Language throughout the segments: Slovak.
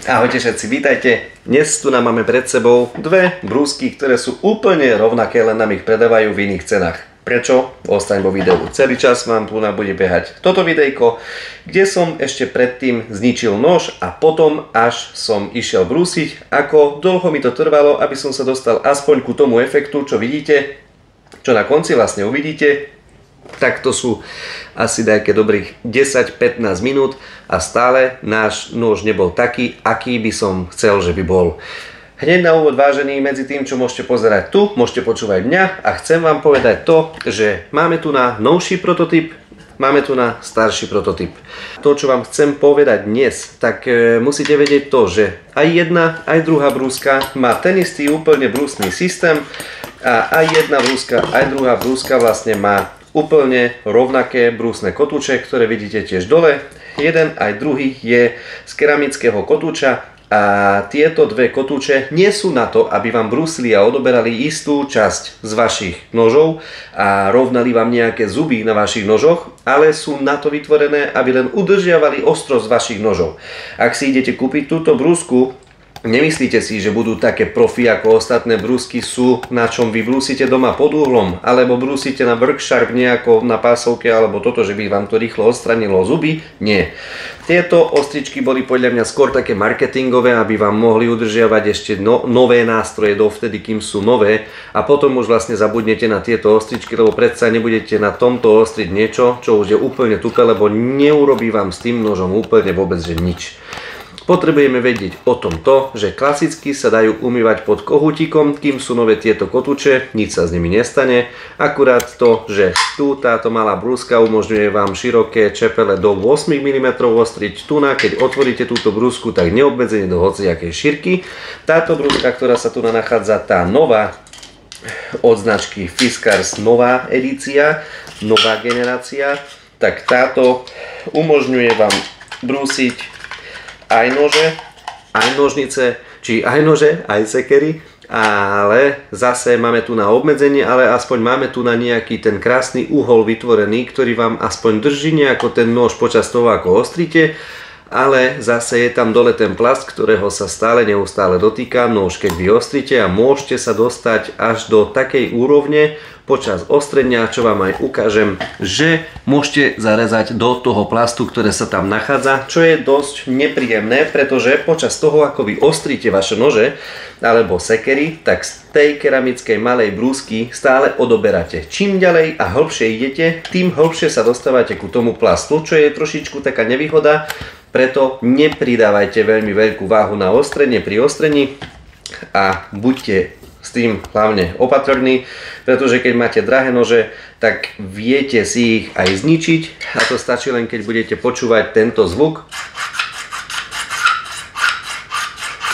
Ahojte všetci, vítajte. Dnes tu nám máme pred sebou dve brúsky, ktoré sú úplne rovnaké, len nám ich predávajú v iných cenách. Prečo? Ostaň vo videu. Celý čas vám tu bude behať toto videjko, kde som ešte predtým zničil nož a potom až som išiel brúsiť. Ako dlho mi to trvalo, aby som sa dostal aspoň ku tomu efektu, čo vidíte, čo na konci vlastne uvidíte. Tak to sú asi nejaké dobrých 10-15 minút a stále náš nôž nebol taký, aký by som chcel, že by bol. Hneď na úvod, vážení, medzi tým, čo môžete pozerať tu, môžete počúvať mňa a chcem vám povedať to, že máme tu na novší prototyp, máme tu na starší prototyp. To, čo vám chcem povedať dnes, tak musíte vedieť to, že aj jedna, aj druhá brúska má ten istý úplne brúsny systém a aj jedna brúska, aj druhá brúska vlastne má úplne rovnaké brúsne kotúče, ktoré vidíte tiež dole. Jeden aj druhý je z keramického kotúča. A tieto dve kotúče nie sú na to, aby vám brúsili a odoberali istú časť z vašich nožov a rovnali vám nejaké zuby na vašich nožoch, ale sú na to vytvorené, aby len udržiavali ostrosť vašich nožov. Ak si idete kúpiť túto brúsku, nemyslíte si, že budú také profi ako ostatné brúsky sú, na čom vy brúsite doma pod uhlom, alebo brúsite na Worksharp nejako na pásovke, alebo toto, že by vám to rýchlo odstranilo zuby. Nie. Tieto ostričky boli podľa mňa skôr také marketingové, aby vám mohli udržiavať ešte nové nástroje dovtedy, kým sú nové, a potom už vlastne zabudnete na tieto ostričky, lebo predsa nebudete na tomto ostriť niečo, čo už je úplne tupé, lebo neurobí vám s tým nožom úplne vôbec že nič. Potrebujeme vedieť o tom to, že klasicky sa dajú umývať pod kohútikom, kým sú nové tieto kotúče, nič sa s nimi nestane. Akurát to, že tu táto malá brúska umožňuje vám široké čepele do 8 mm ostriť. Tu, keď otvoríte túto brúsku, tak neobmedzenie do hociakej šírky. Táto brúska, ktorá sa tu nachádza, tá nová od značky Fiskars, nová edícia, nová generácia, tak táto umožňuje vám brúsiť aj nože, aj nožnice, či aj nože, aj sekery, ale zase máme tu na obmedzenie, ale aspoň máme tu na nejaký ten krásny uhol vytvorený, ktorý vám aspoň drží nejako ten nôž počas toho, ako ostríte, ale zase je tam dole ten plast, ktorého sa stále neustále dotýka nôž, keď vy ostríte, a môžete sa dostať až do takej úrovne počas ostrenia, čo vám aj ukážem, že môžete zarezať do toho plastu, ktoré sa tam nachádza, čo je dosť nepríjemné, pretože počas toho, ako vy ostríte vaše nože alebo sekery, tak z tej keramickej malej brúsky stále odoberáte. Čím ďalej a hĺbšie idete, tým hĺbšie sa dostávate ku tomu plastu, čo je trošičku taká nevýhoda, preto nepridávajte veľmi veľkú váhu na ostrenie pri ostrení a buďte s tým hlavne opatrní, pretože keď máte drahé nože, tak viete si ich aj zničiť, a to stačí len keď budete počúvať tento zvuk,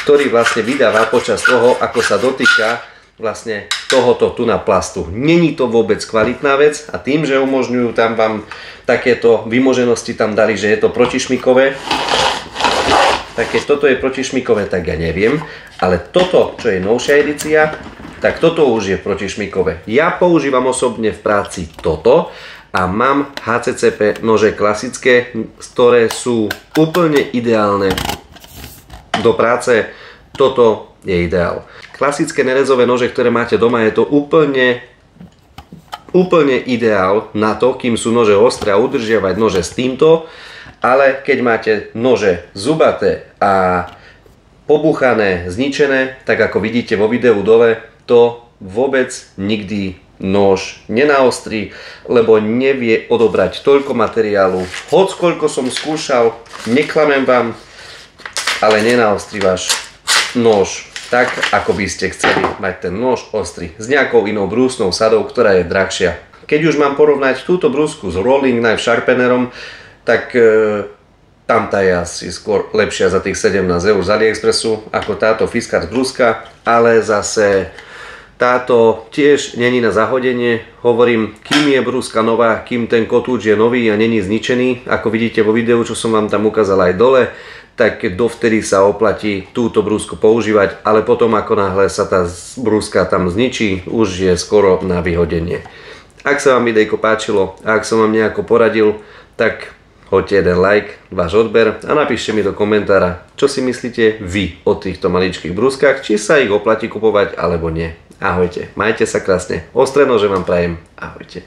ktorý vlastne vydáva počas toho, ako sa dotýka vlastne tohoto tu na plastu. Není to vôbec kvalitná vec, a tým, že umožňujú tam vám takéto vymoženosti, tam dali, že je to protišmykové. Tak keď toto je protišmykové, tak ja neviem, ale toto, čo je novšia edícia, tak toto už je protišmykové. Ja používam osobne v práci toto a mám HCCP nože klasické, ktoré sú úplne ideálne do práce. Toto je ideál. Klasické nerezové nože, ktoré máte doma, je to úplne ideál na to, kým sú nože ostré, a udržiavať nože s týmto. Ale keď máte nože zubaté a pobuchané, zničené, tak ako vidíte vo videu dole, to vôbec nikdy nôž nenaostrí, lebo nevie odobrať toľko materiálu. Hoď koľko som skúšal, neklamem vám, ale nenaostrí váš nôž tak, ako by ste chceli mať ten nôž ostrý s nejakou inou brúsnou sadou, ktorá je drahšia. Keď už mám porovnať túto brúsku s Rolling Knife Sharpenerom, tak tam tá je asi skôr lepšia za tých 17 eur z AliExpressu ako táto Fiskars brúska, ale zase táto tiež není na zahodenie. Hovorím, kým je brúska nová, kým ten kotúč je nový a není zničený, ako vidíte vo videu, čo som vám tam ukázal aj dole, tak dovtedy sa oplatí túto brúsku používať, ale potom, ako náhle sa tá brúska tam zničí, už je skoro na vyhodenie. Ak sa vám videjko páčilo a ak som vám nejako poradil, tak hoďte jeden like, váš odber a napíšte mi do komentára, čo si myslíte vy o týchto maličkých brúskach, či sa ich oplatí kupovať alebo nie. Ahojte, majte sa krásne, ostré nože vám prajem, ahojte.